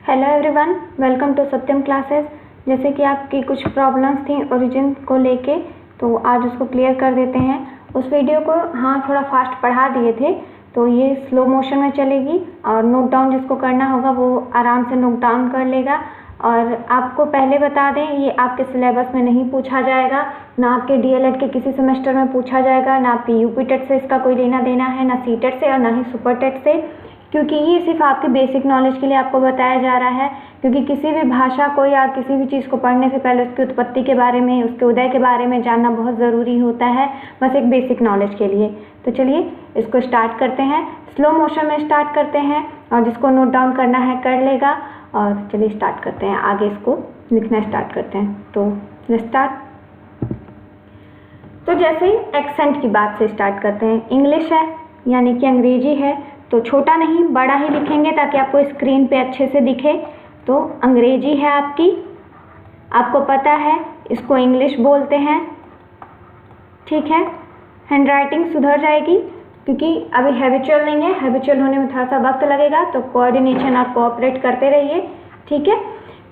Hello everyone, welcome to Satyam Classes. जैसे कि आपकी कुछ प्रॉब्लम्स थी ओरिजिन को लेके, तो आज उसको क्लियर कर देते हैं। उस वीडियो को थोड़ा फास्ट पढ़ा दिए थे, तो ये स्लो मोशन में चलेगी और नोट डाउन जिसको करना होगा वो आराम से नोट डाउन कर लेगा। और आपको पहले बता दें, ये आपके सिलेबस में नहीं पूछा जाएगा, ना आपके डीएलएड के किसी सेमेस्टर में पूछा जाएगा, ना आपके यूपी टेट से इसका कोई लेना देना है, ना सीटेट से और ना ही सुपर टेट से, क्योंकि ये सिर्फ आपकी बेसिक नॉलेज के लिए आपको बताया जा रहा है। क्योंकि किसी भी भाषा को या किसी भी चीज़ को पढ़ने से पहले उसकी उत्पत्ति के बारे में, उसके उदय के बारे में जानना बहुत ज़रूरी होता है, बस एक बेसिक नॉलेज के लिए। तो चलिए इसको स्टार्ट करते हैं, स्लो मोशन में स्टार्ट करते हैं, और जिसको नोट डाउन करना है कर लेगा। और चलिए स्टार्ट करते हैं, आगे इसको लिखना स्टार्ट करते हैं। तो स्टार्ट। तो जैसे एक्सेंट की बात से स्टार्ट करते हैं। इंग्लिश है यानी कि अंग्रेजी है, तो छोटा नहीं बड़ा ही लिखेंगे ताकि आपको स्क्रीन पे अच्छे से दिखे। तो अंग्रेजी है आपकी, आपको पता है इसको इंग्लिश बोलते हैं, ठीक है। हैंड राइटिंग सुधर जाएगी क्योंकि अभी हैबिचुअल नहीं है, हैबिचुअल होने में थोड़ा सा वक्त लगेगा, तो कोऑर्डिनेशन और कोऑपरेट करते रहिए, ठीक है।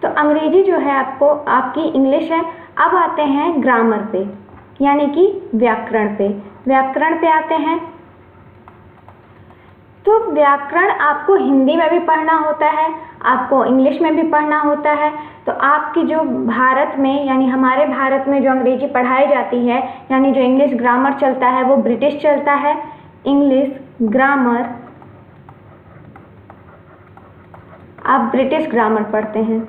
तो अंग्रेजी जो है आपकी इंग्लिश है। अब आते हैं ग्रामर पे, यानी कि व्याकरण पे। व्याकरण पे आते हैं, तो व्याकरण आपको हिंदी में भी पढ़ना होता है, आपको इंग्लिश में भी पढ़ना होता है। तो आपकी जो भारत में यानी हमारे भारत में जो अंग्रेजी पढ़ाई जाती है, यानी जो इंग्लिश ग्रामर चलता है वो ब्रिटिश चलता है। इंग्लिश ग्रामर आप ब्रिटिश ग्रामर पढ़ते हैं।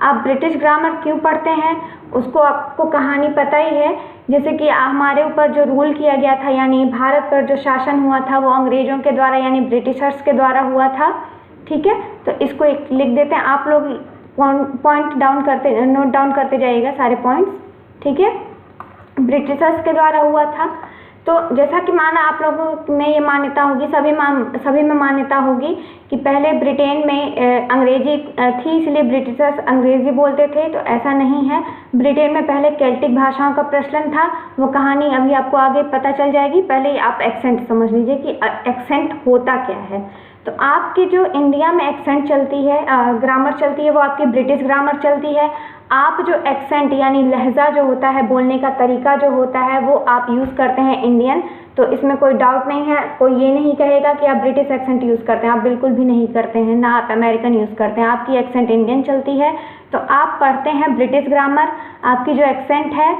आप ब्रिटिश ग्रामर क्यों पढ़ते हैं उसको आपको कहानी पता ही है। जैसे कि हमारे ऊपर जो रूल किया गया था, यानी भारत पर जो शासन हुआ था वो अंग्रेज़ों के द्वारा यानी ब्रिटिशर्स के द्वारा हुआ था, ठीक है। तो इसको एक लिख देते हैं, आप लोग पॉइंट नोट डाउन करते जाइएगा सारे पॉइंट्स, ठीक है। ब्रिटिशर्स के द्वारा हुआ था। तो जैसा कि माना आप लोगों में ये मान्यता होगी, सभी में मान्यता होगी कि पहले ब्रिटेन में अंग्रेजी थी, इसलिए ब्रिटिशर्स अंग्रेजी बोलते थे। तो ऐसा नहीं है, ब्रिटेन में पहले केल्टिक भाषाओं का प्रचलन था। वो कहानी अभी आपको आगे पता चल जाएगी। पहले आप एक्सेंट समझ लीजिए कि एक्सेंट होता क्या है। तो आपकी जो इंडिया में एक्सेंट चलती है, ग्रामर चलती है, वो आपकी ब्रिटिश ग्रामर चलती है। आप जो एक्सेंट यानी लहजा जो होता है, बोलने का तरीका जो होता है, वो आप यूज़ करते हैं इंडियन। तो इसमें कोई डाउट नहीं है, कोई ये नहीं कहेगा कि आप ब्रिटिश एक्सेंट यूज़ करते हैं, आप बिल्कुल भी नहीं करते हैं, ना आप अमेरिकन यूज़ करते हैं, आपकी एक्सेंट इंडियन चलती है। तो आप पढ़ते हैं ब्रिटिश ग्रामर। आपकी जो एक्सेंट है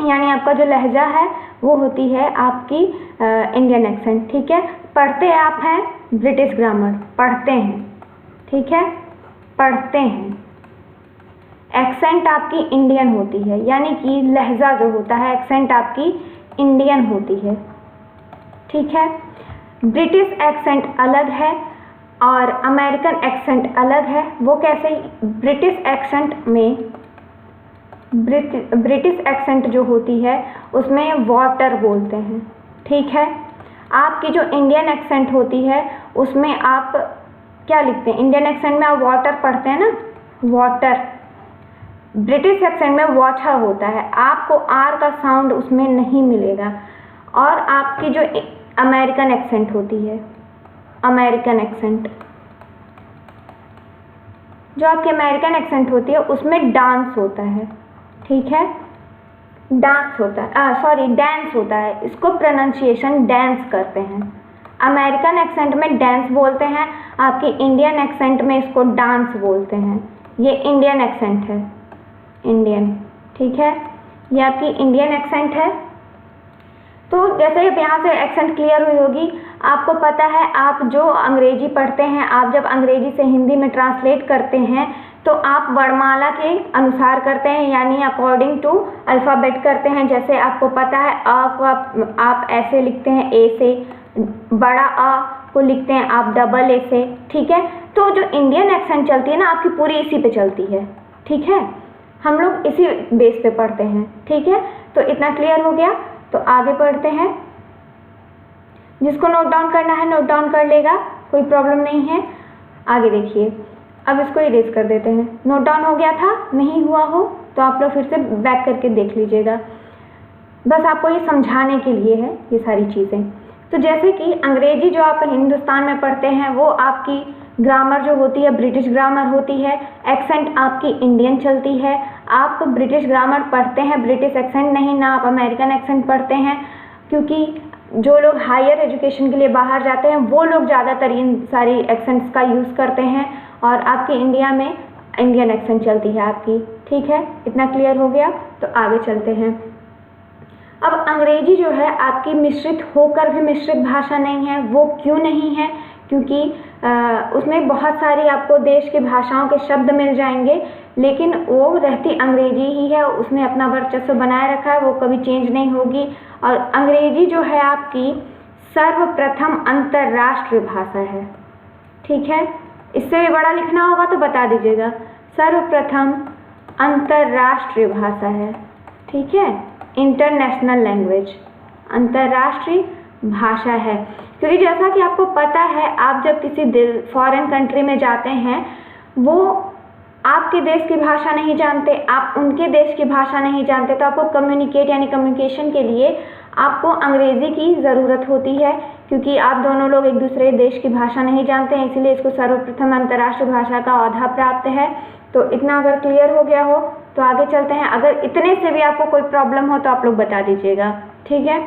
यानी आपका जो लहजा है वो होती है आपकी इंडियन एक्सेंट, ठीक है। पढ़ते आप हैं ब्रिटिश ग्रामर, पढ़ते हैं, ठीक है, पढ़ते हैं। एक्सेंट आपकी इंडियन होती है, यानी कि लहजा जो होता है एक्सेंट आपकी इंडियन होती है, ठीक है। ब्रिटिश एक्सेंट अलग है और अमेरिकन एक्सेंट अलग है। वो कैसे? ब्रिटिश एक्सेंट में ब्रिटिश एक्सेंट जो होती है उसमें वाटर बोलते हैं, ठीक है। आपकी जो इंडियन एक्सेंट होती है उसमें आप क्या लिखते हैं? इंडियन एक्सेंट में आप वाटर पढ़ते हैं ना, वाटर। ब्रिटिश एक्सेंट में वाटर होता है, आपको आर का साउंड उसमें नहीं मिलेगा। और आपकी जो अमेरिकन एक्सेंट होती है, अमेरिकन एक्सेंट, जो आपकी अमेरिकन एक्सेंट होती है उसमें डांस होता है, ठीक है, डांस होता है, सॉरी डांस होता है। इसको प्रोनाउंसिएशन डांस करते हैं। अमेरिकन एक्सेंट में डांस बोलते हैं, आपकी इंडियन एक्सेंट में इसको डांस बोलते हैं। ये इंडियन एक्सेंट है, इंडियन, ठीक है, ये आपकी इंडियन एक्सेंट है। तो जैसे अब यहाँ से एक्सेंट क्लियर हुई होगी, आपको पता है आप जो अंग्रेजी पढ़ते हैं, आप जब अंग्रेजी से हिंदी में ट्रांसलेट करते हैं तो आप वर्णमाला के अनुसार करते हैं, यानी अकॉर्डिंग टू अल्फ़ाबेट करते हैं। जैसे आपको पता है अ को आप ऐसे लिखते हैं ए से, बड़ा अ को लिखते हैं आप डबल ए से, ठीक है। तो जो इंडियन एक्सेंट चलती है ना आपकी पूरी इसी पे चलती है, ठीक है। हम लोग इसी बेस पे पढ़ते हैं, ठीक है। तो इतना क्लियर हो गया। तो आगे पढ़ते हैं। जिसको नोट डाउन करना है नोट डाउन कर लेगा, कोई प्रॉब्लम नहीं है। आगे देखिए, अब इसको इरेज कर देते हैं। नोट डाउन हो गया था, नहीं हुआ हो तो आप लोग फिर से बैक करके देख लीजिएगा, बस आपको ये समझाने के लिए है ये सारी चीज़ें। तो जैसे कि अंग्रेजी जो आप हिंदुस्तान में पढ़ते हैं वो आपकी ग्रामर जो होती है ब्रिटिश ग्रामर होती है, एक्सेंट आपकी इंडियन चलती है। आप ब्रिटिश ग्रामर पढ़ते हैं, ब्रिटिश एक्सेंट नहीं, ना आप अमेरिकन एक्सेंट पढ़ते हैं, क्योंकि जो लोग हायर एजुकेशन के लिए बाहर जाते हैं वो लोग ज़्यादातर इन सारी एक्सेंट्स का यूज़ करते हैं, और आपके इंडिया में इंडियन एक्सेंट चलती है आपकी। ठीक है, इतना क्लियर हो गया। तो आगे चलते हैं। अब अंग्रेजी जो है आपकी मिश्रित होकर भी मिश्रित भाषा नहीं है। वो क्यों नहीं है? क्योंकि उसमें बहुत सारी आपको देश की भाषाओं के शब्द मिल जाएंगे, लेकिन वो रहती अंग्रेजी ही है, उसने अपना वर्चस्व बनाए रखा है, वो कभी चेंज नहीं होगी। और अंग्रेजी जो है आपकी सर्वप्रथम अंतर्राष्ट्रीय भाषा है। ठीक है, इससे भी बड़ा लिखना होगा तो बता दीजिएगा। सर्वप्रथम अंतर्राष्ट्रीय भाषा है। ठीक है, इंटरनेशनल लैंग्वेज, अंतर्राष्ट्रीय भाषा है। क्योंकि जैसा कि आपको पता है, आप जब किसी फॉरेन कंट्री में जाते हैं, वो आपके देश की भाषा नहीं जानते, आप उनके देश की भाषा नहीं जानते, तो आपको कम्युनिकेट यानी कम्युनिकेशन के लिए आपको अंग्रेज़ी की ज़रूरत होती है, क्योंकि आप दोनों लोग एक दूसरे देश की भाषा नहीं जानते हैं, इसीलिए इसको सर्वप्रथम अंतर्राष्ट्रीय भाषा का औहदा प्राप्त है। तो इतना अगर क्लियर हो गया हो तो आगे चलते हैं। अगर इतने से भी आपको कोई प्रॉब्लम हो तो आप लोग बता दीजिएगा। ठीक है,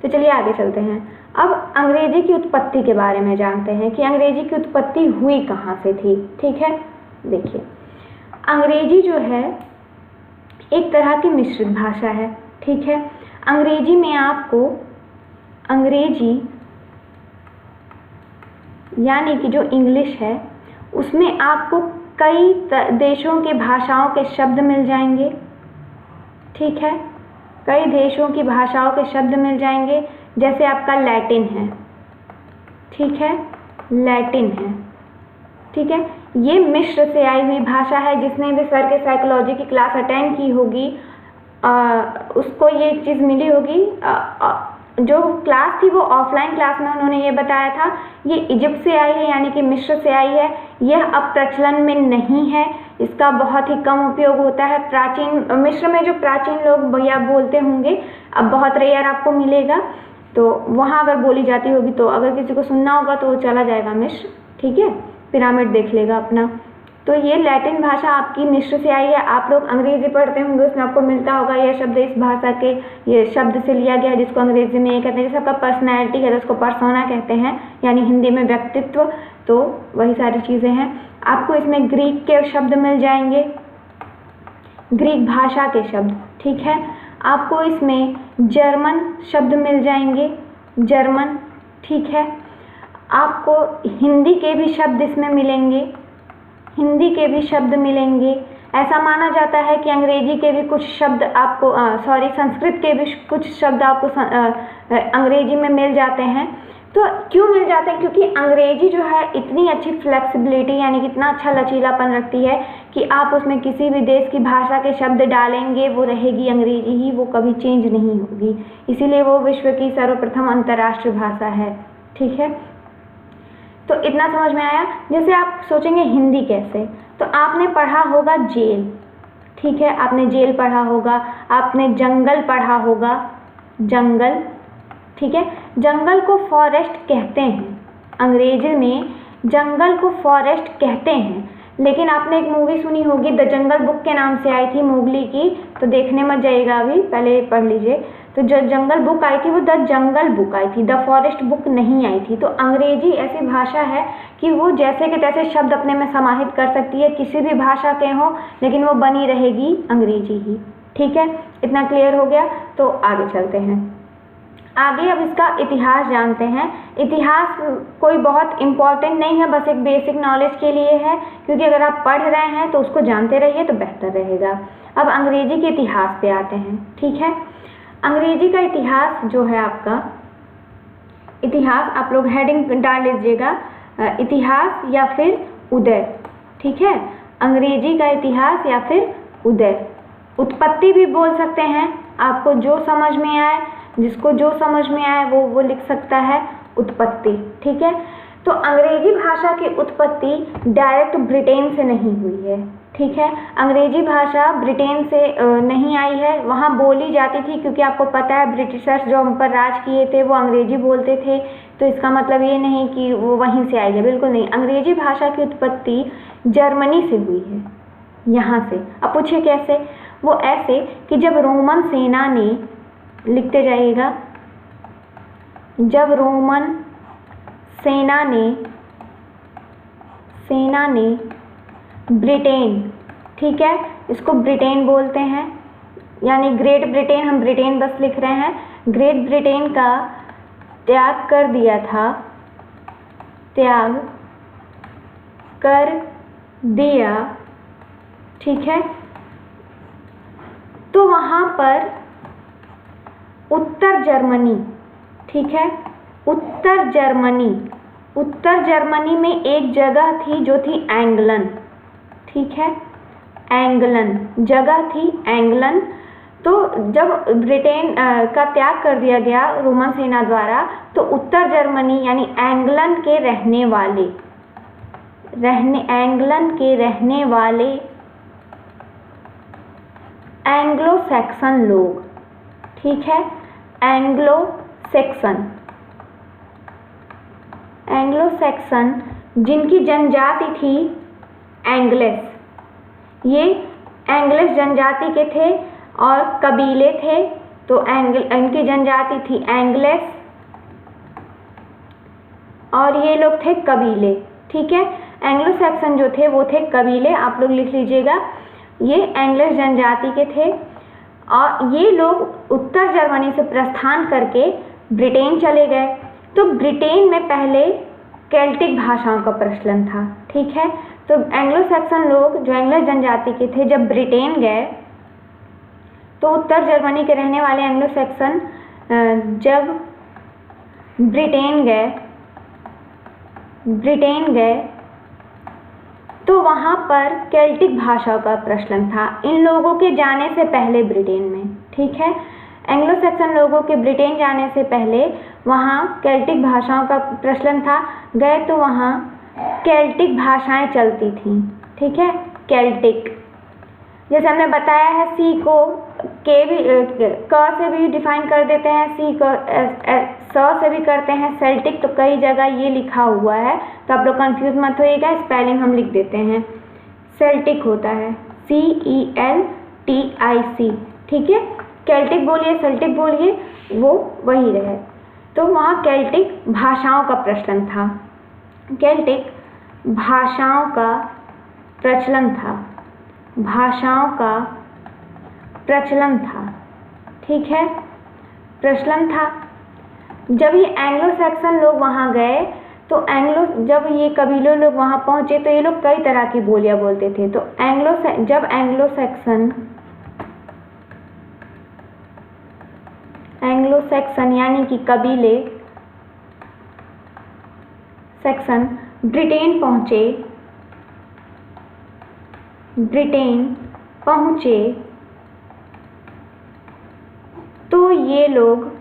तो चलिए आगे चलते हैं। अब अंग्रेजी की उत्पत्ति के बारे में जानते हैं कि अंग्रेजी की उत्पत्ति हुई कहाँ से थी। ठीक है, देखिए, अंग्रेजी जो है एक तरह की मिश्रित भाषा है। ठीक है, अंग्रेजी में आपको अंग्रेजी यानी कि जो इंग्लिश है उसमें आपको कई देशों के भाषाओं के शब्द मिल जाएंगे। ठीक है, कई देशों की भाषाओं के शब्द मिल जाएंगे, जैसे आपका लैटिन है। ठीक है, लैटिन है। ठीक है, ये मिस्र से आई हुई भाषा है। जिसने भी सर के साइकोलॉजी की क्लास अटेंड की होगी उसको ये चीज़ मिली होगी। जो क्लास थी वो ऑफलाइन क्लास में उन्होंने ये बताया था, ये इजिप्ट से आई है यानी कि मिस्र से आई है। यह अब प्रचलन में नहीं है, इसका बहुत ही कम उपयोग होता है। प्राचीन मिस्र में जो प्राचीन लोग भैया बोलते होंगे, अब बहुत रेयर आपको मिलेगा, तो वहाँ अगर बोली जाती होगी तो अगर किसी को सुनना होगा तो वो चला जाएगा मिस्र। ठीक है, पिरामिड देख लेगा अपना। तो ये लैटिन भाषा आपकी मिस्र से आई है। आप लोग अंग्रेजी पढ़ते होंगे, उसमें आपको मिलता होगा यह शब्द इस भाषा के ये शब्द से लिया गया है, जिसको अंग्रेजी में ये कहते हैं। जैसे आपका पर्सनैलिटी है तो उसको पर्सोना कहते हैं, यानी हिंदी में व्यक्तित्व, तो वही सारी चीज़ें हैं। आपको इसमें ग्रीक के शब्द मिल जाएंगे, ग्रीक भाषा के शब्द। ठीक है, आपको इसमें जर्मन शब्द मिल जाएंगे, जर्मन। ठीक है, आपको हिंदी के भी शब्द इसमें मिलेंगे, हिंदी के भी शब्द मिलेंगे। ऐसा माना जाता है कि अंग्रेजी के भी कुछ शब्द आपको संस्कृत के भी कुछ शब्द आपको अंग्रेजी में मिल जाते हैं। तो क्यों मिल जाते हैं? क्योंकि अंग्रेजी जो है इतनी अच्छी फ्लेक्सिबिलिटी यानी कि इतना अच्छा लचीलापन रखती है कि आप उसमें किसी भी देश की भाषा के शब्द डालेंगे वो रहेगी अंग्रेजी ही, वो कभी चेंज नहीं होगी। इसीलिए वो विश्व की सर्वप्रथम अंतर्राष्ट्रीय भाषा है। ठीक है, तो इतना समझ में आया। जैसे आप सोचेंगे हिंदी कैसे, तो आपने पढ़ा होगा जेल। ठीक है, आपने जेल पढ़ा होगा, आपने जंगल पढ़ा होगा, जंगल। ठीक है, जंगल को फॉरेस्ट कहते हैं, अंग्रेजी में जंगल को फॉरेस्ट कहते हैं। लेकिन आपने एक मूवी सुनी होगी द जंगल बुक के नाम से आई थी, मोगली की, तो देखने मत जाइएगा, अभी पहले पढ़ लीजिए। तो जो जंगल बुक आई थी वो द जंगल बुक आई थी, द फॉरेस्ट बुक नहीं आई थी। तो अंग्रेजी ऐसी भाषा है कि वो जैसे के तैसे शब्द अपने में समाहित कर सकती है, किसी भी भाषा के हों, लेकिन वो बनी रहेगी अंग्रेजी ही। ठीक है, इतना क्लियर हो गया। तो आगे चलते हैं। आगे अब इसका इतिहास जानते हैं। इतिहास कोई बहुत इम्पॉर्टेंट नहीं है, बस एक बेसिक नॉलेज के लिए है, क्योंकि अगर आप पढ़ रहे हैं तो उसको जानते रहिए तो बेहतर रहेगा। अब अंग्रेजी के इतिहास पे आते हैं। ठीक है, अंग्रेजी का इतिहास जो है आपका, इतिहास आप लोग हेडिंग डाल लीजिएगा, इतिहास या फिर उदय। ठीक है, अंग्रेजी का इतिहास या फिर उदय। उत्पत्ति भी बोल सकते हैं, आपको जो समझ में आए, जिसको जो समझ में आए वो लिख सकता है उत्पत्ति। ठीक है, तो अंग्रेजी भाषा की उत्पत्ति डायरेक्ट ब्रिटेन से नहीं हुई है। ठीक है, अंग्रेजी भाषा ब्रिटेन से नहीं आई है, वहाँ बोली जाती थी, क्योंकि आपको पता है ब्रिटिशर्स जो हम पर राज किए थे वो अंग्रेजी बोलते थे। तो इसका मतलब ये नहीं कि वो वहीं से आई है, बिल्कुल नहीं। अंग्रेजी भाषा की उत्पत्ति जर्मनी से हुई है, यहाँ से। अब पूछिए कैसे? वो ऐसे कि जब रोमन सेना ने, लिखते जाइएगा, जब रोमन सेना ने ब्रिटेन, ठीक है, इसको ब्रिटेन बोलते हैं, यानी ग्रेट ब्रिटेन, हम ब्रिटेन बस लिख रहे हैं, ग्रेट ब्रिटेन का त्याग कर दिया था, त्याग कर दिया, ठीक है, तो वहाँ पर उत्तर जर्मनी, ठीक है, उत्तर जर्मनी में एक जगह थी जो थी एंगलन, ठीक है, एंगलन जगह थी, एंगलन। तो जब ब्रिटेन का त्याग कर दिया गया रोमन सेना द्वारा, तो उत्तर जर्मनी यानी एंगलन के रहने वाले एंग्लो सैक्सन लोग, ठीक है, एंग्लो सैक्सन जिनकी जनजाति थी एंग्लेस, ये एंग्लेस जनजाति के थे और कबीले थे, तो इनकी जनजाति थी एंग्लेस और ये लोग थे कबीले, ठीक है। एंग्लो सैक्सन जो थे वो थे कबीले, आप लोग लिख लीजिएगा, ये एंग्लेस जनजाति के थे और ये लोग उत्तर जर्मनी से प्रस्थान करके ब्रिटेन चले गए। तो ब्रिटेन में पहले केल्टिक भाषाओं का प्रचलन था, ठीक है। तो एंग्लो सैक्सन लोग जो एंग्लेस जनजाति के थे जब ब्रिटेन गए, तो उत्तर जर्मनी के रहने वाले एंग्लो सैक्सन जब ब्रिटेन गए तो वहाँ पर केल्टिक भाषा का प्रचलन था इन लोगों के जाने से पहले ब्रिटेन में, ठीक है। एंग्लो सैक्सन लोगों के ब्रिटेन जाने से पहले वहाँ केल्टिक भाषाओं का प्रचलन था, गए तो वहाँ केल्टिक भाषाएं चलती थीं, ठीक है, केल्टिक। जैसे हमने बताया है, सी को क से भी डिफाइन कर देते हैं, सी को स से भी करते हैं, सेल्टिक तो कई जगह ये लिखा हुआ है, तो आप लोग कंफ्यूज मत होइएगा, स्पेलिंग हम लिख देते हैं, सेल्टिक होता है CELTIC, ठीक है। केल्टिक बोलिए, सेल्टिक बोलिए, वो वही रहे। तो वहाँ केल्टिक भाषाओं का प्रचलन था, केल्टिक भाषाओं का प्रचलन था, ठीक है, प्रचलन था। जब ये एंग्लो सैक्सन लोग वहाँ गए, तो जब ये कबीले लोग वहाँ पहुँचे तो ये लोग कई तरह की बोलियाँ बोलते थे। तो जब एंग्लो सैक्सन यानी कि कबीले सैक्सन ब्रिटेन पहुँचे तो ये लोग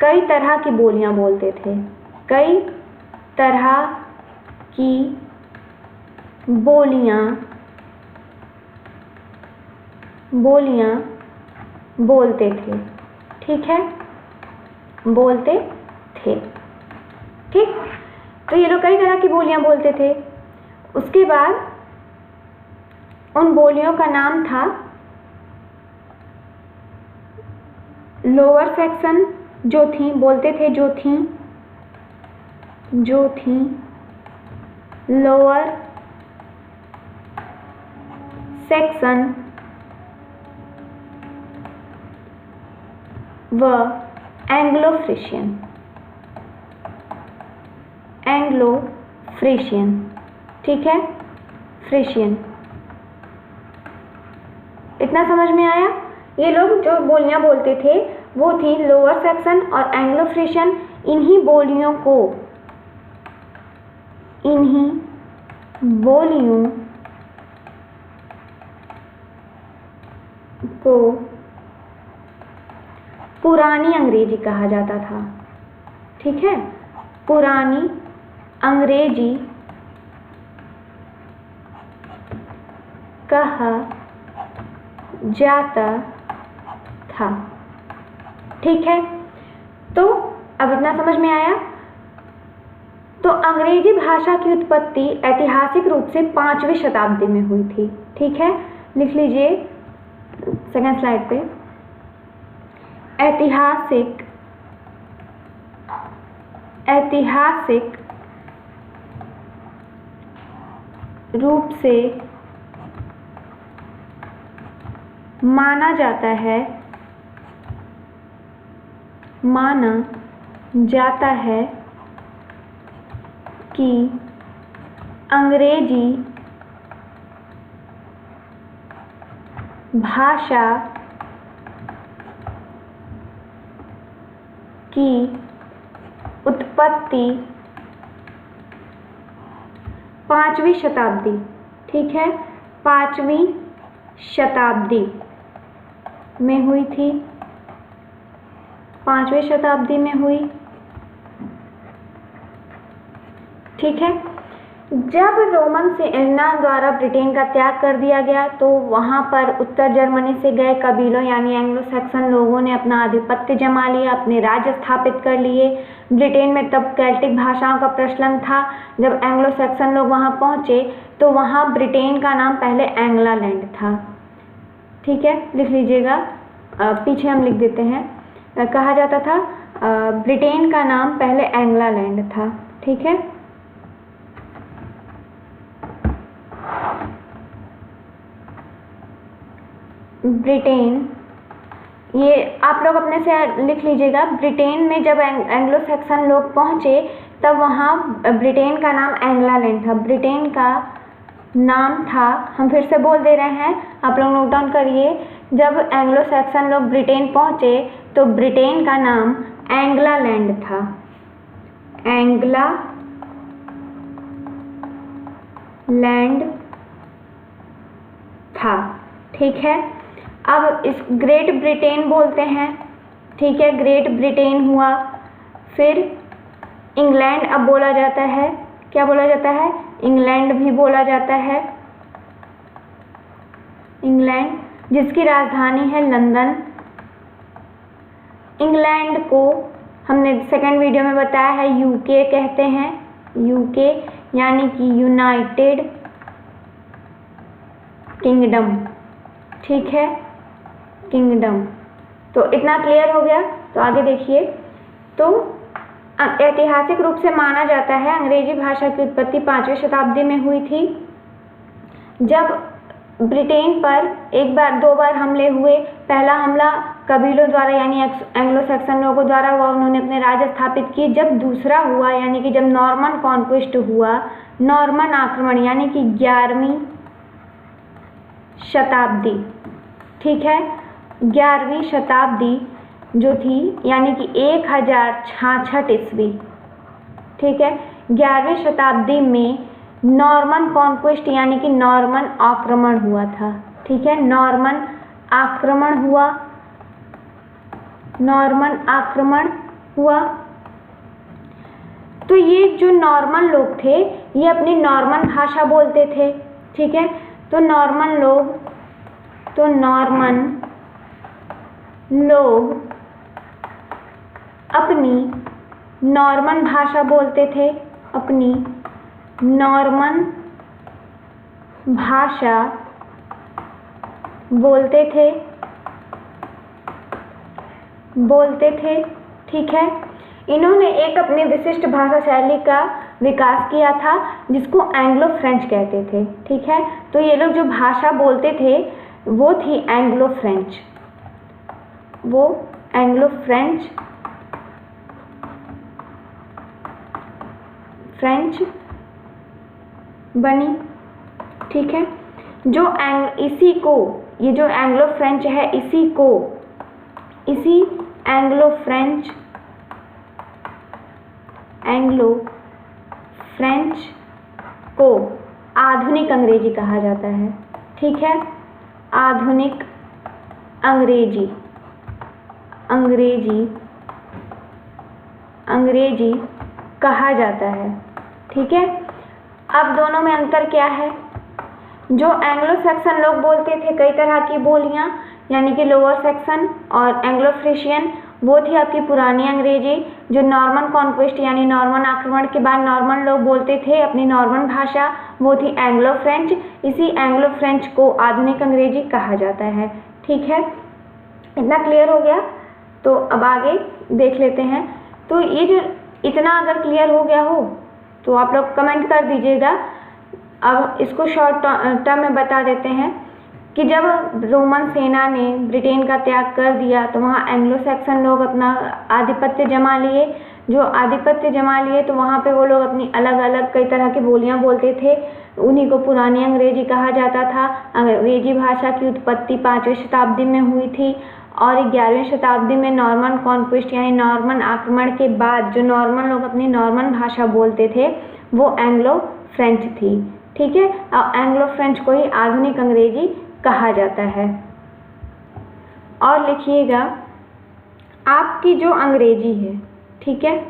कई तरह की बोलियां बोलते थे, कई तरह की बोलियां बोलते थे, ठीक है, बोलते थे, ठीक। तो ये लोग कई तरह की बोलियां बोलते थे। उसके बाद उन बोलियों का नाम था लोअर सेक्शन, जो थी बोलते थे, जो थी लोअर सेक्शन व एंग्लो फ्रेशियन, ठीक है, फ्रेशियन। इतना समझ में आया? ये लोग जो बोलियां बोलते थे वो थी लोअर सेक्शन और एंग्लो फ्रेशियन। इन्हीं बोलियों को पुरानी अंग्रेजी कहा जाता था, ठीक है, पुरानी अंग्रेजी कहा जाता था। ठीक है, तो अब इतना समझ में आया। तो अंग्रेजी भाषा की उत्पत्ति ऐतिहासिक रूप से 5वीं शताब्दी में हुई थी। ठीक है, लिख लीजिए सेकंड स्लाइड पे, ऐतिहासिक रूप से माना जाता है कि अंग्रेजी भाषा की उत्पत्ति 5वीं शताब्दी, ठीक है, 5वीं शताब्दी में हुई थी, 5वीं शताब्दी में हुई। ठीक है, जब रोमन सेना द्वारा ब्रिटेन का त्याग कर दिया गया तो वहाँ पर उत्तर जर्मनी से गए कबीलों यानी एंग्लो सैक्सन लोगों ने अपना आधिपत्य जमा लिया, अपने राज्य स्थापित कर लिए। ब्रिटेन में तब केल्टिक भाषाओं का प्रचलन था। जब एंग्लो सैक्सन लोग वहाँ पहुँचे तो वहाँ ब्रिटेन का नाम पहले एंग्लालैंड था। ठीक है, लिख लीजिएगा, पीछे हम लिख देते हैं। कहा जाता था ब्रिटेन का नाम पहले एंग्लालैंड था। ठीक है, ब्रिटेन, ये आप लोग अपने से लिख लीजिएगा। ब्रिटेन में जब एंग्लो सैक्सन लोग पहुँचे तब वहाँ ब्रिटेन का नाम एंग्लालैंड था। ब्रिटेन का नाम था, हम फिर से बोल दे रहे हैं, आप लोग नोट डाउन करिए। जब एंग्लो सैक्सन लोग ब्रिटेन पहुँचे तो ब्रिटेन का नाम एंग्लालैंड था, एंग्लालैंड था। ठीक है, अब इस ग्रेट ब्रिटेन बोलते हैं। ठीक है, ग्रेट ब्रिटेन हुआ, फिर इंग्लैंड अब बोला जाता है। क्या बोला जाता है? इंग्लैंड भी बोला जाता है, इंग्लैंड, जिसकी राजधानी है लंदन। इंग्लैंड को हमने सेकंड वीडियो में बताया है यूके कहते हैं, यूके यानी कि यूनाइटेड किंगडम। ठीक है, किंगडम। तो इतना क्लियर हो गया। तो आगे देखिए, तो ऐतिहासिक रूप से माना जाता है अंग्रेजी भाषा की उत्पत्ति 5वीं शताब्दी में हुई थी, जब ब्रिटेन पर एक बार 2 बार हमले हुए। पहला हमला कबीलों द्वारा यानी एंग्लो सैक्सन लोगों द्वारा हुआ, उन्होंने अपने राज्य स्थापित किए। जब दूसरा हुआ यानी कि जब नॉर्मन कॉन्क्विस्ट हुआ, नॉर्मन आक्रमण यानी कि 11वीं शताब्दी। ठीक है, 11वीं शताब्दी जो थी यानी कि 1066 ईस्वी। ठीक है, 11वीं शताब्दी में नॉर्मन कॉन्क्विस्ट यानी कि नॉर्मन आक्रमण हुआ था। ठीक है, नॉर्मन आक्रमण हुआ, नॉर्मन आक्रमण हुआ। तो ये जो नॉर्मन लोग थे ये अपनी नॉर्मन भाषा बोलते थे। ठीक है, तो नॉर्मन लोग अपनी नॉर्मन भाषा बोलते थे, अपनी नॉर्मन भाषा बोलते थे। ठीक है, इन्होंने एक अपनी विशिष्ट भाषा शैली का विकास किया था जिसको एंग्लो फ्रेंच कहते थे। ठीक है, तो ये लोग जो भाषा बोलते थे वो थी एंग्लो फ्रेंच, वो एंग्लो फ्रेंच बनी। ठीक है, जो इसी को, ये जो एंग्लो फ्रेंच है इसी एंग्लो फ्रेंच को आधुनिक अंग्रेजी कहा जाता है। ठीक है, आधुनिक अंग्रेजी कहा जाता है। ठीक है, अब दोनों में अंतर क्या है? जो एंग्लो सैक्सन लोग बोलते थे कई तरह की बोलियां यानी कि लोअर सैक्सन और एंग्लो फ्रिशियन, वो थी आपकी पुरानी अंग्रेजी, जो नॉर्मन कॉन्क्वेस्ट यानी नॉर्मन आक्रमण के बाद नॉर्मन लोग बोलते थे अपनी नॉर्मन भाषा, वो थी एंग्लो फ्रेंच। इसी एंग्लो फ्रेंच को आधुनिक अंग्रेजी कहा जाता है। ठीक है, इतना क्लियर हो गया? तो अब आगे देख लेते हैं। तो ये जो इतना अगर क्लियर हो गया हो तो आप लोग कमेंट कर दीजिएगा। अब इसको शॉर्ट टर्म में बता देते हैं कि जब रोमन सेना ने ब्रिटेन का त्याग कर दिया तो वहाँ एंग्लो सैक्सन लोग अपना आधिपत्य जमा लिए। जो आधिपत्य जमा लिए तो वहाँ पे वो लोग अपनी अलग अलग कई तरह की बोलियाँ बोलते थे, उन्हीं को पुरानी अंग्रेजी कहा जाता था। अंग्रेजी भाषा की उत्पत्ति 5वीं शताब्दी में हुई थी और 11वीं शताब्दी में नॉर्मन कॉन्क्वेस्ट यानी नॉर्मन आक्रमण के बाद जो नॉर्मन लोग अपनी नॉर्मन भाषा बोलते थे वो एंग्लो फ्रेंच थी। ठीक है, और एंग्लो फ्रेंच को ही आधुनिक अंग्रेजी कहा जाता है। और लिखिएगा आपकी जो अंग्रेजी है, ठीक है,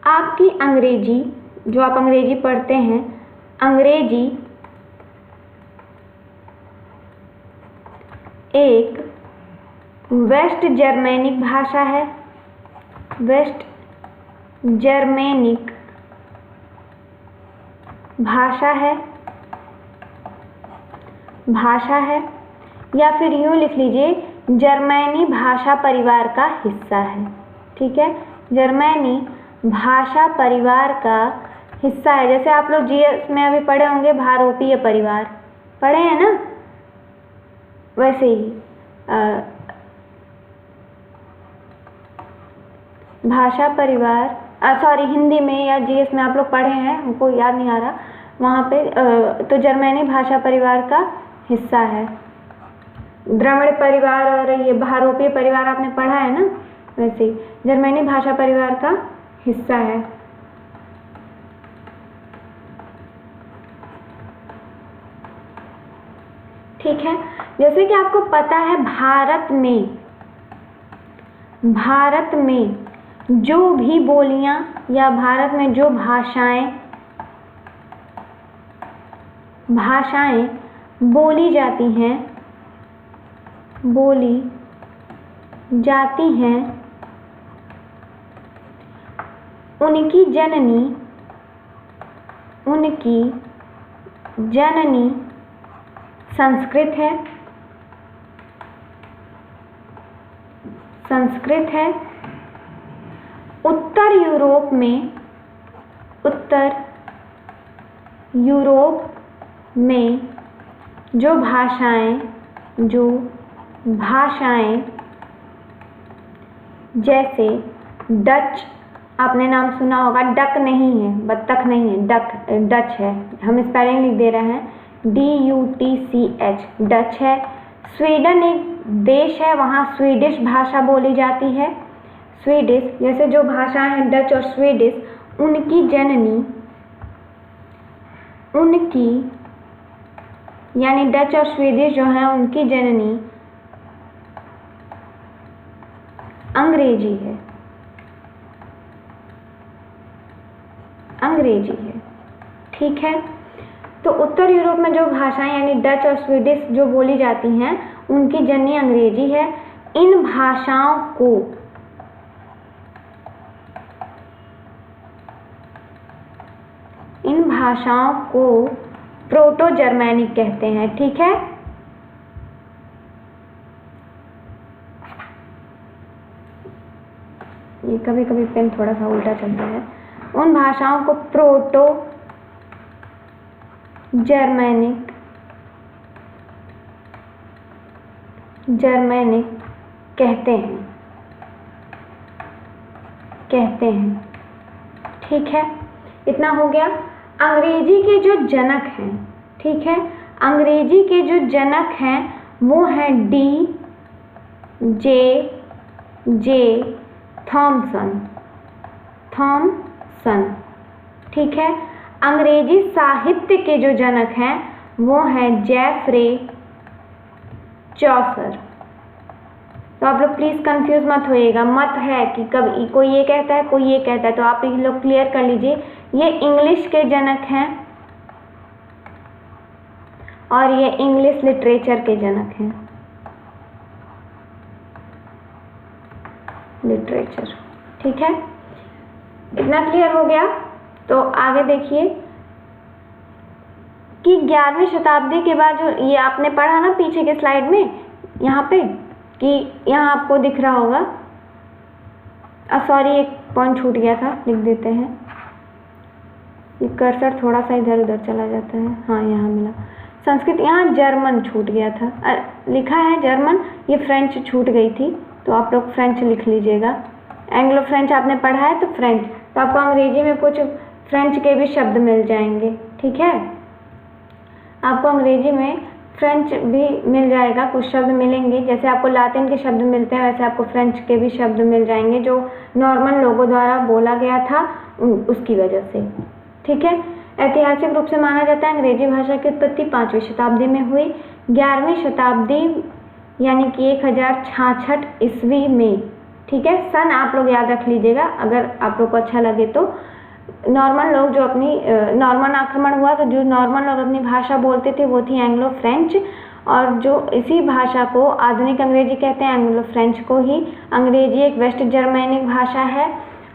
आपकी अंग्रेजी जो आप अंग्रेजी पढ़ते हैं, अंग्रेजी एक वेस्ट जर्मेनिक भाषा है। वेस्ट जर्मेनिक भाषा है या फिर यूँ लिख लीजिए जर्मनी भाषा परिवार का हिस्सा है। ठीक है, जर्मनी भाषा परिवार का हिस्सा है। जैसे आप लोग जीएस में अभी पढ़े होंगे भारोपीय परिवार, पढ़े हैं ना, वैसे ही भाषा परिवार सॉरी हिंदी में या जीएस में आप लोग पढ़े हैं, हमको याद नहीं आ रहा वहाँ पे। तो जर्मनी भाषा परिवार का हिस्सा है। द्रविड़ परिवार और ये भारोपीय परिवार आपने पढ़ा है ना, वैसे ही जर्मनी भाषा परिवार का हिस्सा है। ठीक है, जैसे कि आपको पता है भारत में जो भी बोलियां या भारत में जो भाषाएं बोली जाती हैं उनकी जननी संस्कृत है। उत्तर यूरोप में जो भाषाएं जैसे डच, आपने नाम सुना होगा, डक नहीं है, बत्तख नहीं है, डच है, हम स्पेलिंग लिख दे रहे हैं, DUTCH, डच है। स्वीडन एक देश है, वहाँ स्वीडिश भाषा बोली जाती है। स्वीडिश, जैसे जो भाषाएं हैं डच और स्वीडिश, उनकी यानी डच और स्वीडिश जो है उनकी जननी अंग्रेजी है। ठीक है, तो उत्तर यूरोप में जो भाषाएं यानी डच और स्वीडिश जो बोली जाती हैं उनकी जननी अंग्रेजी है। इन भाषाओं को प्रोटो जर्मैनिक कहते हैं। ठीक है, ये कभी कभी पेन थोड़ा सा उल्टा चलता है। उन भाषाओं को प्रोटो जर्मैनिक कहते हैं। ठीक है, इतना हो गया। अंग्रेजी के जो जनक हैं, ठीक है, अंग्रेजी के जो जनक हैं वो हैं D.J. थॉमसन। ठीक है, अंग्रेजी साहित्य के जो जनक हैं वो हैं जेफरे चौसर। तो आप लोग प्लीज़ कंफ्यूज मत होइएगा, मत है कि कभी कोई ये कहता है कोई ये कहता है, तो आप ये लोग क्लियर कर लीजिए। ये इंग्लिश के जनक हैं और ये इंग्लिश लिटरेचर के जनक हैं। लिटरेचर। ठीक है, इतना क्लियर हो गया। तो आगे देखिए कि 11वीं शताब्दी के बाद जो ये आपने पढ़ा ना पीछे के स्लाइड में, यहाँ पे कि यहाँ आपको दिख रहा होगा, सॉरी एक पॉइंट छूट गया था, लिख देते हैं। ये कर्सर थोड़ा सा इधर उधर चला जाता है। हाँ यहाँ मिला, संस्कृत, यहाँ जर्मन छूट गया था, लिखा है जर्मन, ये फ्रेंच छूट गई थी, तो आप लोग फ्रेंच लिख लीजिएगा। एंग्लो फ्रेंच आपने पढ़ा है तो फ्रेंच, तो आपको अंग्रेजी में कुछ फ्रेंच के भी शब्द मिल जाएंगे। ठीक है, आपको अंग्रेजी में फ्रेंच भी मिल जाएगा, कुछ शब्द मिलेंगे, जैसे आपको लातिन के शब्द मिलते हैं वैसे आपको फ्रेंच के भी शब्द मिल जाएंगे जो नॉर्मन लोगों द्वारा बोला गया था उसकी वजह से। ठीक है, ऐतिहासिक रूप से माना जाता है अंग्रेजी भाषा की उत्पत्ति 5वीं शताब्दी में हुई। 11वीं शताब्दी यानी कि 1066 ईस्वी में। ठीक है, सन आप लोग याद रख लीजिएगा अगर आप लोग को अच्छा लगे तो। नॉर्मन लोग जो अपनी नॉर्मन आक्रमण हुआ तो जो नॉर्मन लोग अपनी भाषा बोलते थे वो थी एंग्लो फ्रेंच, और जो इसी भाषा को आधुनिक अंग्रेजी कहते हैं, एंग्लो फ्रेंच को ही। अंग्रेजी एक वेस्ट जर्मैनिक भाषा है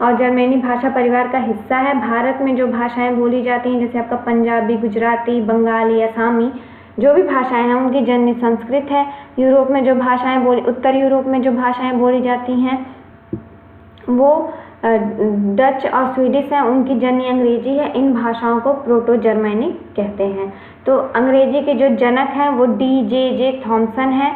और जर्मनी भाषा परिवार का हिस्सा है। भारत में जो भाषाएं बोली जाती हैं जैसे आपका पंजाबी, गुजराती, बंगाली, असमी, जो भी भाषाएं हैं उनकी जननी संस्कृत है। यूरोप में जो भाषाएं उत्तर यूरोप में जो भाषाएं बोली जाती हैं वो डच और स्वीडिश हैं, उनकी जननी अंग्रेजी है। इन भाषाओं को प्रोटो जर्मैनिक कहते हैं। तो अंग्रेजी के जो जनक हैं वो D.J.J. थॉमसन है।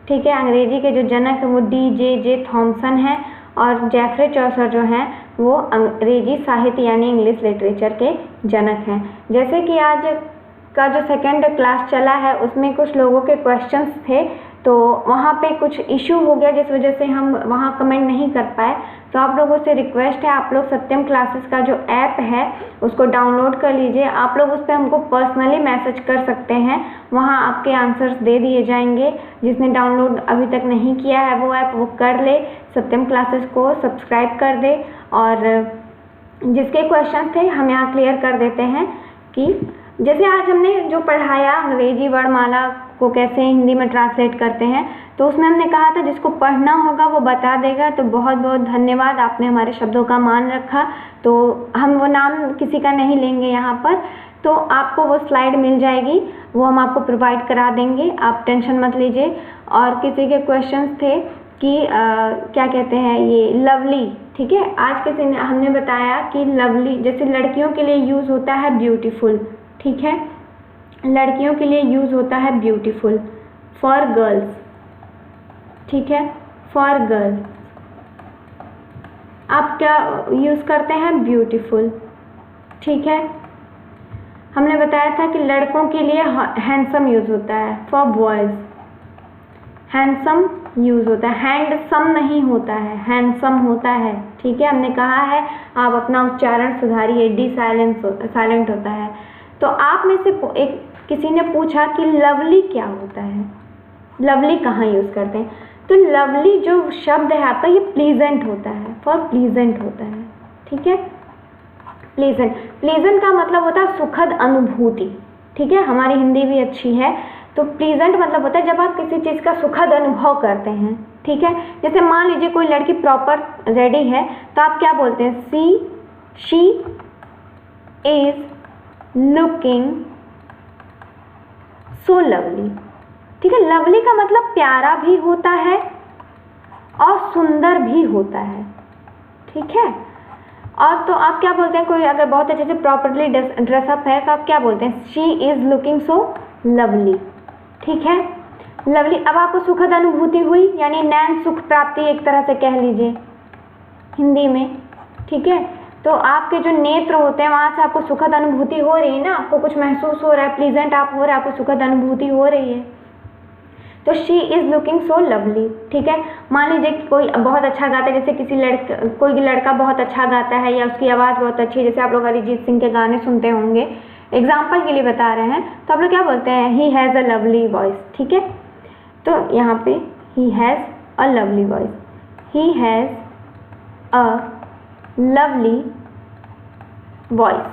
ठीक है, अंग्रेजी के जो जनक हैं वो D.J.J. थॉमसन है, और जेफरे चौसर जो हैं वो अंग्रेजी साहित्य यानी इंग्लिश लिटरेचर के जनक हैं। जैसे कि आज का जो सेकंड क्लास चला है उसमें कुछ लोगों के क्वेश्चंस थे, तो वहाँ पे कुछ इशू हो गया जिस वजह से हम वहाँ कमेंट नहीं कर पाए। तो आप लोगों से रिक्वेस्ट है, आप लोग सत्यम क्लासेस का जो ऐप है उसको डाउनलोड कर लीजिए। आप लोग उस पर हमको पर्सनली मैसेज कर सकते हैं, वहाँ आपके आंसर्स दे दिए जाएंगे। जिसने डाउनलोड अभी तक नहीं किया है वो ऐप वो कर ले, सत्यम क्लासेस को सब्सक्राइब कर दे, और जिसके क्वेश्चन थे हम यहाँ क्लियर कर देते हैं। कि जैसे आज हमने जो पढ़ाया अंग्रेजी वर्णमाला को कैसे हिंदी में ट्रांसलेट करते हैं, तो उसमें हमने कहा था जिसको पढ़ना होगा वो बता देगा। तो बहुत बहुत धन्यवाद, आपने हमारे शब्दों का मान रखा। तो हम वो नाम किसी का नहीं लेंगे यहाँ पर, तो आपको वो स्लाइड मिल जाएगी, वो हम आपको प्रोवाइड करा देंगे, आप टेंशन मत लीजिए। और किसी के क्वेश्चंस थे कि क्या कहते हैं ये लवली। ठीक है, आज किसी ने हमने बताया कि लवली जैसे लड़कियों के लिए यूज़ होता है ब्यूटीफुल। ठीक है, लड़कियों के लिए यूज़ होता है ब्यूटीफुल, फॉर गर्ल्स। ठीक है, फॉर गर्ल्स आप क्या यूज़ करते हैं, ब्यूटीफुल। ठीक है, हमने बताया था कि लड़कों के लिए हैंडसम यूज़ होता है, फॉर बॉयज़ हैंडसम यूज़ होता है, हैंडसम नहीं होता है, हैंडसम होता है। ठीक है, हमने कहा है आप अपना उच्चारण सुधारिए, डी साइलेंट होता है। तो आप में से एक किसी ने पूछा कि लवली क्या होता है, लवली कहाँ यूज़ करते हैं। तो लवली जो शब्द है आपका ये प्लीजेंट होता है, फॉर प्लीजेंट होता है। ठीक है, प्लीजेंट का मतलब होता है सुखद अनुभूति। ठीक है, हमारी हिंदी भी अच्छी है। तो प्लीजेंट मतलब होता है जब आप किसी चीज़ का सुखद अनुभव करते हैं। ठीक है, जैसे मान लीजिए कोई लड़की प्रॉपर रेडी है तो आप क्या बोलते हैं, she is looking so lovely. ठीक है, लवली का मतलब प्यारा भी होता है और सुंदर भी होता है। ठीक है, और तो आप क्या बोलते हैं, कोई अगर बहुत अच्छे से प्रॉपरली ड्रेसअप है तो आप क्या बोलते हैं, she is looking so lovely. ठीक है, लवली। अब आपको सुखद अनुभूति हुई, यानी नैन सुख प्राप्ति एक तरह से कह लीजिए हिंदी में। ठीक है, तो आपके जो नेत्र होते हैं वहाँ से आपको सुखद अनुभूति हो रही है ना, आपको कुछ महसूस हो रहा है, प्लीजेंट आप हो रहा है, आपको सुखद अनुभूति हो रही है। तो she is looking so lovely. ठीक है, मान लीजिए कि कोई बहुत अच्छा गाता है, जैसे कोई लड़का बहुत अच्छा गाता है या उसकी आवाज़ बहुत अच्छी है, जैसे आप लोग अरिजीत सिंह के गाने सुनते होंगे, एग्जाम्पल के लिए बता रहे हैं, तो आप लोग क्या बोलते हैं, he has a lovely voice. ठीक है, तो यहाँ पे he has a lovely voice, he has a lovely voice.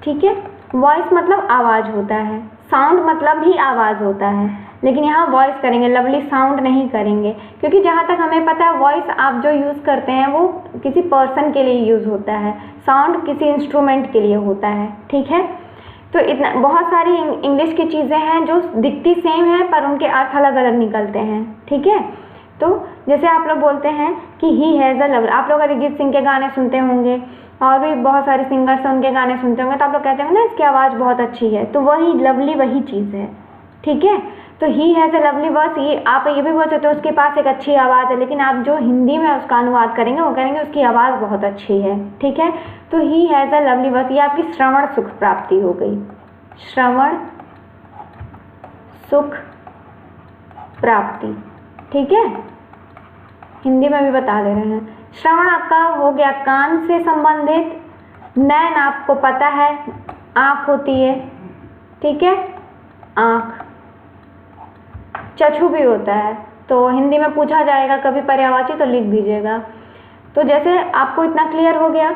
ठीक है, वॉइस मतलब आवाज़ होता है, साउंड मतलब भी आवाज़ होता है। लेकिन यहाँ वॉइस करेंगे, लवली साउंड नहीं करेंगे, क्योंकि जहाँ तक हमें पता है वॉइस आप जो यूज़ करते हैं वो किसी पर्सन के लिए यूज़ होता है, साउंड किसी इंस्ट्रूमेंट के लिए होता है। ठीक है, तो इतना बहुत सारी इंग्लिश की चीज़ें हैं जो दिखती सेम है पर उनके अर्थ अलग अलग निकलते हैं। ठीक है, तो जैसे आप लोग बोलते हैं कि ही हैज़ अ लवली, आप लोग अरिजीत सिंह के गाने सुनते होंगे और भी बहुत सारे सिंगर्स हैं उनके गाने सुनते होंगे, तो आप लोग कहते होंगे ना इसकी आवाज़ बहुत अच्छी है, तो वही लवली वही चीज़ है। ठीक है, तो he has a lovely voice, ये आप ये भी बोल सकते हो उसके पास एक अच्छी आवाज़ है, लेकिन आप जो हिंदी में उसका अनुवाद करेंगे वो करेंगे उसकी आवाज़ बहुत अच्छी है। ठीक है, तो he has a lovely voice, ये आपकी श्रवण सुख प्राप्ति हो गई, श्रवण सुख प्राप्ति। ठीक है, हिंदी में भी बता दे रहे हैं। श्रवण आपका हो गया कान से संबंधित, नैन आपको पता है आँख होती है। ठीक है, आँख, चक्षु भी होता है, तो हिंदी में पूछा जाएगा कभी पर्यायवाची तो लिख दीजिएगा। तो जैसे आपको इतना क्लियर हो गया।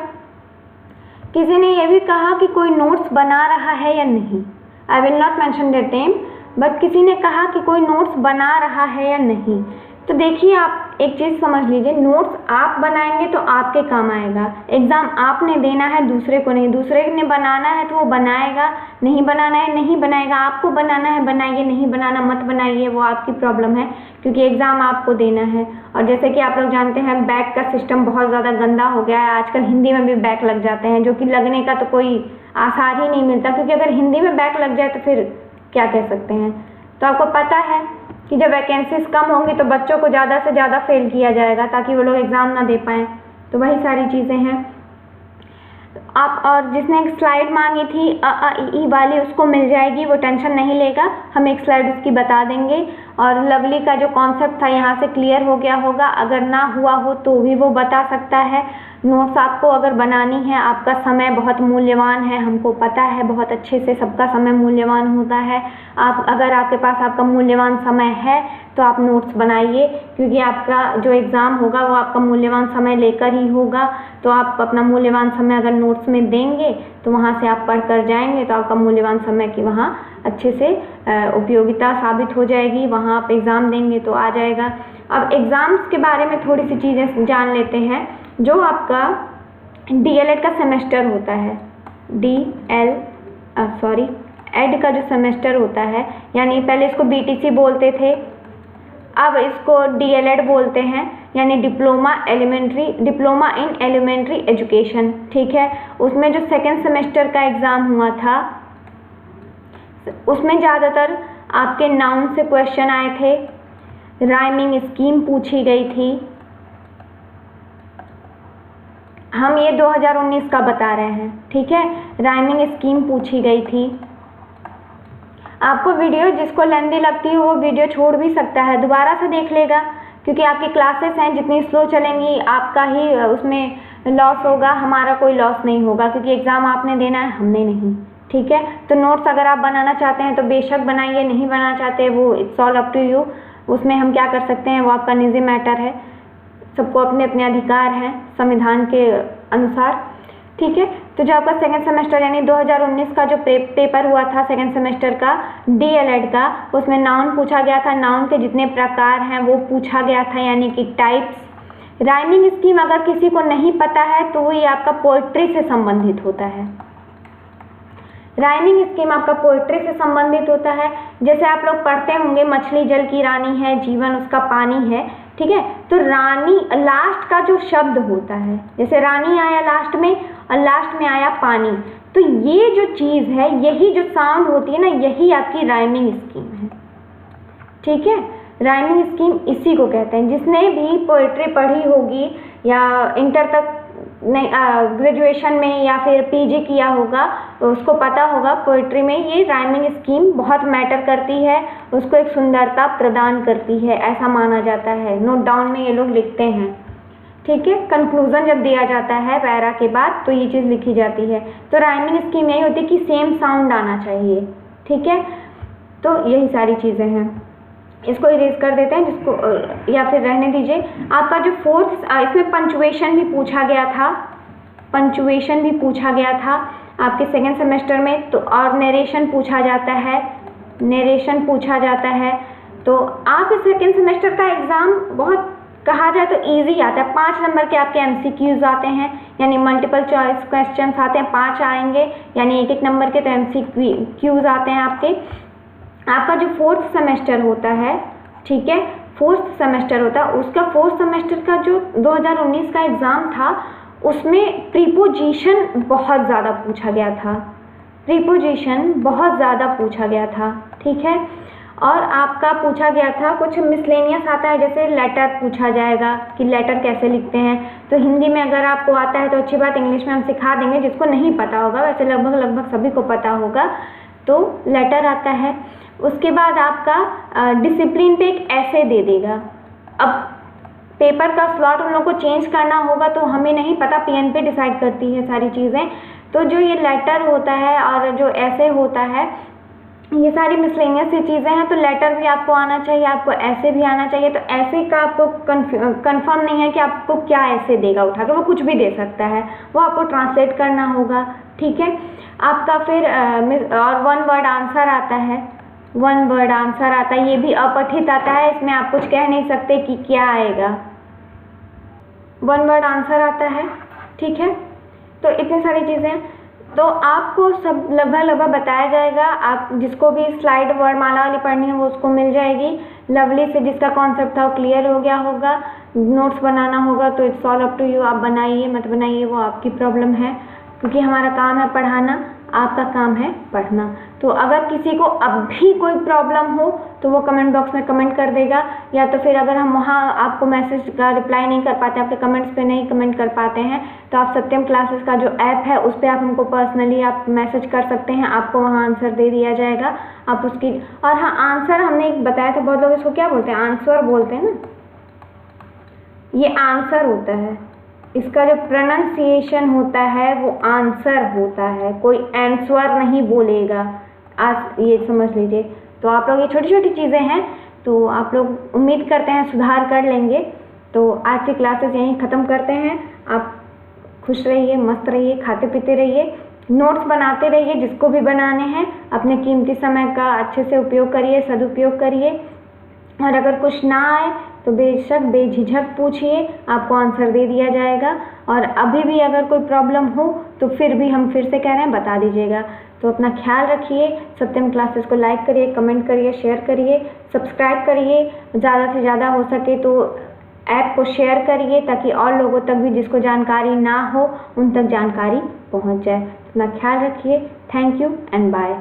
किसी ने ये भी कहा कि कोई नोट्स बना रहा है या नहीं, I will not mention the name, but किसी ने कहा कि कोई नोट्स बना रहा है या नहीं। तो देखिए आप एक चीज़ समझ लीजिए, नोट्स आप बनाएंगे तो आपके काम आएगा, एग्ज़ाम आपने देना है दूसरे को नहीं, दूसरे ने बनाना है तो वो बनाएगा, नहीं बनाना है नहीं बनाएगा, आपको बनाना है बनाइए, नहीं बनाना मत बनाइए, वो आपकी प्रॉब्लम है, क्योंकि एग्ज़ाम आपको देना है। और जैसे कि आप लोग जानते हैं बैक का सिस्टम बहुत ज़्यादा गंदा हो गया है, आजकल हिंदी में भी बैक लग जाते हैं, जो कि लगने का तो कोई आसार ही नहीं मिलता, क्योंकि अगर हिंदी में बैक लग जाए तो फिर क्या कह सकते हैं। तो आपको पता है कि जब वैकेंसीज कम होंगी तो बच्चों को ज़्यादा से ज़्यादा फेल किया जाएगा ताकि वो लोग एग्ज़ाम ना दे पाएँ, तो वही सारी चीज़ें हैं आप। और जिसने एक स्लाइड मांगी थी अ आ इ ई वाली, उसको मिल जाएगी, वो टेंशन नहीं लेगा, हम एक स्लाइड उसकी बता देंगे। और लवली का जो कॉन्सेप्ट था यहाँ से क्लियर हो गया होगा, अगर ना हुआ हो तो भी वो बता सकता है। नोट्स आपको अगर बनानी है, आपका समय बहुत मूल्यवान है, हमको पता है बहुत अच्छे से, सबका समय मूल्यवान होता है। आप अगर आपके पास आपका मूल्यवान समय है तो आप नोट्स बनाइए, क्योंकि आपका जो एग्ज़ाम होगा वो आपका मूल्यवान समय लेकर ही होगा। तो आप अपना मूल्यवान समय अगर नोट्स में देंगे तो वहाँ से आप पढ़ कर जाएंगे तो आपका मूल्यवान समय की वहाँ अच्छे से उपयोगिता साबित हो जाएगी, वहाँ आप एग्ज़ाम देंगे तो आ जाएगा। अब एग्ज़ाम्स के बारे में थोड़ी सी चीज़ें जान लेते हैं। जो आपका DLED का सेमेस्टर होता है, एड का जो सेमेस्टर होता है, यानी पहले इसको BTC बोलते थे, अब इसको DLED बोलते हैं, यानी डिप्लोमा इन एलिमेंट्री एजुकेशन। ठीक है, उसमें जो सेकेंड सेमेस्टर का एग्ज़ाम हुआ था उसमें ज़्यादातर आपके नाउन से क्वेश्चन आए थे, राइमिंग स्कीम पूछी गई थी। हम ये 2019 का बता रहे हैं। ठीक है, राइमिंग स्कीम पूछी गई थी। आपको वीडियो जिसको लेंदी लगती है वो वीडियो छोड़ भी सकता है, दोबारा से देख लेगा, क्योंकि आपकी क्लासेस हैं, जितनी स्लो चलेंगी आपका ही उसमें लॉस होगा, हमारा कोई लॉस नहीं होगा, क्योंकि एग्ज़ाम आपने देना है, हमने नहीं। ठीक है, तो नोट्स अगर आप बनाना चाहते हैं तो बेशक बनाइए, नहीं बनाना चाहते वो it's all up to you, उसमें हम क्या कर सकते हैं वो आपका निजी मैटर है, सबको अपने अपने अधिकार हैं संविधान के अनुसार। ठीक है, तो जो आपका सेकेंड सेमेस्टर यानी 2019 का जो पेपर हुआ था सेकेंड सेमेस्टर का DLED का, उसमें नाउन पूछा गया था, नाउन के जितने प्रकार हैं वो पूछा गया था, यानी कि टाइप्स। राइमिंग स्कीम अगर किसी को नहीं पता है तो वो ये आपका पोइट्री से संबंधित होता है। राइमिंग स्कीम आपका पोइट्री से संबंधित होता है। जैसे आप लोग पढ़ते होंगे मछली जल की रानी है, जीवन उसका पानी है। ठीक है, तो रानी लास्ट का जो शब्द होता है, जैसे रानी आया लास्ट में और लास्ट में आया पानी, तो ये जो चीज़ है, यही जो साउंड होती है ना, यही आपकी राइमिंग स्कीम है। ठीक है, राइमिंग स्कीम इसी को कहते हैं। जिसने भी पोइट्री पढ़ी होगी या इंटर तक नहीं ग्रेजुएशन में या फिर PG किया होगा तो उसको पता होगा पोइट्री में ये राइमिंग स्कीम बहुत मैटर करती है, उसको एक सुंदरता प्रदान करती है, ऐसा माना जाता है। नोट डाउन में ये लोग लिखते हैं। ठीक है, कंक्लूजन जब दिया जाता है पैरा के बाद तो ये चीज़ लिखी जाती है। तो राइमिंग स्कीम यही होती है कि सेम साउंड आना चाहिए। ठीक है, तो यही सारी चीज़ें हैं। इसको इरेज कर देते हैं, जिसको या फिर रहने दीजिए। आपका जो फोर्थ, इसमें पंचुएशन भी पूछा गया था, पंचुएशन भी पूछा गया था आपके सेकेंड सेमेस्टर में। तो और नरेशन पूछा जाता है, नरेशन पूछा जाता है। तो आप इस सेकेंड सेमेस्टर का एग्ज़ाम बहुत कहा जाए तो इजी आता है। 5 नंबर के आपके MCQs आते हैं, यानी मल्टीपल चॉइस क्वेश्चंस आते हैं, 5 आएंगे, यानी 1-1 नंबर के तो MCQs आते हैं आपके। आपका जो 4th सेमेस्टर होता है, ठीक है, 4th सेमेस्टर होता है, उसका 4th सेमेस्टर का जो 2019 का एग्ज़ाम था उसमें प्रीपोजिशन बहुत ज़्यादा पूछा गया था, प्रीपोजिशन बहुत ज़्यादा पूछा गया था, ठीक है। और आपका पूछा गया था कुछ मिसलेनियस आता है, जैसे लेटर पूछा जाएगा कि लेटर कैसे लिखते हैं। तो हिंदी में अगर आपको आता है तो अच्छी बात, इंग्लिश में हम सिखा देंगे, जिसको नहीं पता होगा, वैसे लगभग सभी को पता होगा। तो लेटर आता है। उसके बाद आपका डिसिप्लिन पे एक ऐसे दे देगा। अब पेपर का स्लॉट उन लोगों को चेंज करना होगा, तो हमें नहीं पता, PNP डिसाइड करती है सारी चीज़ें। तो जो ये लेटर होता है और जो ऐसे होता है, ये सारी मिसलेनियस सी चीज़ें हैं। तो लेटर भी आपको आना चाहिए, आपको ऐसे भी आना चाहिए। तो ऐसे का आपको कंफर्म नहीं है कि आपको क्या ऐसे देगा उठा के, वो कुछ भी दे सकता है, वो आपको ट्रांसलेट करना होगा, ठीक है। आपका फिर और 1 वर्ड आंसर आता है, 1 वर्ड आंसर आता है, ये भी अपठित आता है, इसमें आप कुछ कह नहीं सकते कि क्या आएगा, 1 वर्ड आंसर आता है, ठीक है। तो इतनी सारी चीज़ें, तो आपको सब लगभग बताया जाएगा। आप जिसको भी स्लाइड वर्णमाला वाली पढ़नी है वो उसको मिल जाएगी। लवली से जिसका कॉन्सेप्ट था वो क्लियर हो गया होगा। नोट्स बनाना होगा तो it's all up to you, आप बनाइए मत बनाइए वो आपकी प्रॉब्लम है, क्योंकि हमारा काम है पढ़ाना, आपका काम है पढ़ना। तो अगर किसी को अब भी कोई प्रॉब्लम हो तो वो कमेंट बॉक्स में कमेंट कर देगा, या तो फिर अगर हम वहाँ आपको मैसेज का रिप्लाई नहीं कर पाते, आपके कमेंट्स पे नहीं कमेंट कर पाते हैं, तो आप सत्यम क्लासेस का जो ऐप है उस पर आप हमको पर्सनली आप मैसेज कर सकते हैं, आपको वहाँ आंसर दे दिया जाएगा। आप उसकी, और हाँ आंसर हमने एक बताया था, बहुत लोग इसको क्या बोलते हैं, आंसर बोलते हैं ना, ये आंसर होता है, इसका जो प्रोनाउंसिएशन होता है वो आंसर होता है, कोई आंसर नहीं बोलेगा, आज ये समझ लीजिए। तो आप लोग ये छोटी छोटी चीज़ें हैं, तो आप लोग उम्मीद करते हैं सुधार कर लेंगे। तो आज की क्लासेस यहीं ख़त्म करते हैं। आप खुश रहिए, मस्त रहिए, खाते पीते रहिए, नोट्स बनाते रहिए, जिसको भी बनाने हैं। अपने कीमती समय का अच्छे से उपयोग करिए, सदुपयोग करिए, और अगर कुछ ना आए तो बेशक बेझिझक पूछिए, आपको आंसर दे दिया जाएगा। और अभी भी अगर कोई प्रॉब्लम हो तो फिर भी हम फिर से कह रहे हैं, बता दीजिएगा। तो अपना ख्याल रखिए, सत्यम क्लासेस को लाइक करिए, कमेंट करिए, शेयर करिए, सब्सक्राइब करिए, ज़्यादा से ज़्यादा हो सके तो ऐप को शेयर करिए, ताकि और लोगों तक भी जिसको जानकारी ना हो उन तक जानकारी पहुंच जाए। अपना ख्याल रखिए। Thank you and bye.